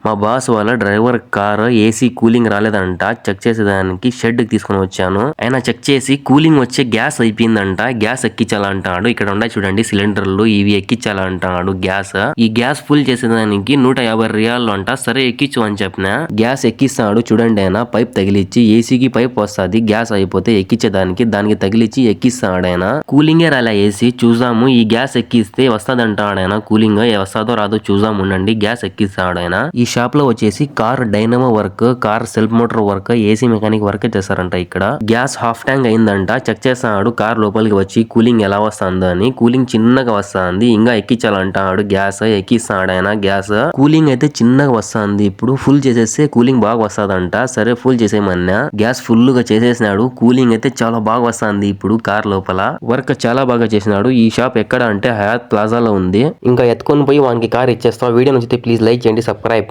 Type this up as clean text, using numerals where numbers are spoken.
మా బాస్ వాళ్ళ driver car AC cooling రాలేదంట. చెక్ చేసేదానికి షెడ్ కి తీసుకొని వచ్చాను. ఆయన చెక్ చేసి కూలింగ్ వచ్చే గ్యాస్ అయిపోయిందంట. గ్యాస్ ఎక్కించాలంటాడు. ఇక్కడ ఉన్నాయి చూడండి సిలిండర్లు, ఇవి ఎక్కించాలంటాడు గ్యాస్. ఈ గ్యాస్ ఫుల్ చేసేదానికి 150 రియాలు అంట. సరే ఎక్కించు అని చెప్పిన. గ్యాస్ ఎక్కిస్తాడు చూడండి. ఆయన పైప్ తగిలిచ్చి ఏసీకి పైప్ వస్తుంది. గ్యాస్ అయిపోతే ఎక్కించేదానికి దానికి తగిలిచ్చి ఎక్కిస్తాడు ఆయన. కూలింగే రాలే ఏసీ. చూద్దాము ఈ గ్యాస్ ఎక్కిస్తే వస్తదంటాడు ఆయన. కూలింగ్ వస్తాదో రాదో చూద్దాం ఉండండి. గ్యాస్ ఎక్కిస్తాడు ఆయన. ఈ షాప్ లో వచ్చేసి car dynamo work, car self motor work, AC mechanic work చేస్తారంట. ఇక్కడ గ్యాస్ హాఫ్ ట్యాంక్ అయిందంట. చెక్ చేస్తాడు కార్ లోపలికి వచ్చి కూలింగ్ ఎలా వస్తుందో అని. కూలింగ్ చిన్నగా వస్తుంది. ఇంకా ఎక్కించాలంటాడు. గ్యాస్ ఎక్కిస్తాడు ఆయన. గ్యాస్ కూలింగ్ అయితే చిన్నగా వస్తుంది. ఇప్పుడు ఫుల్ చేసేస్తే కూలింగ్ బాగా వస్తుందంట. సరే ఫుల్ చేసేయమన్నా. గ్యాస్ ఫుల్ గా చేసేసినాడు. కూలింగ్ అయితే చాలా బాగా వస్తుంది. ఇప్పుడు కార్ లోపల వర్క్ చాలా బాగా చేసినాడు. ఈ షాప్ ఎక్కడ అంటే హయాత్ ప్లాజాలో ఉంది. ఇంకా ఎత్తుకొని పోయి వానికి కార్ ఇచ్చేస్తాం. వీడియో నచ్చితే ప్లీజ్ లైక్ చేయండి, సబ్స్క్రైబ్.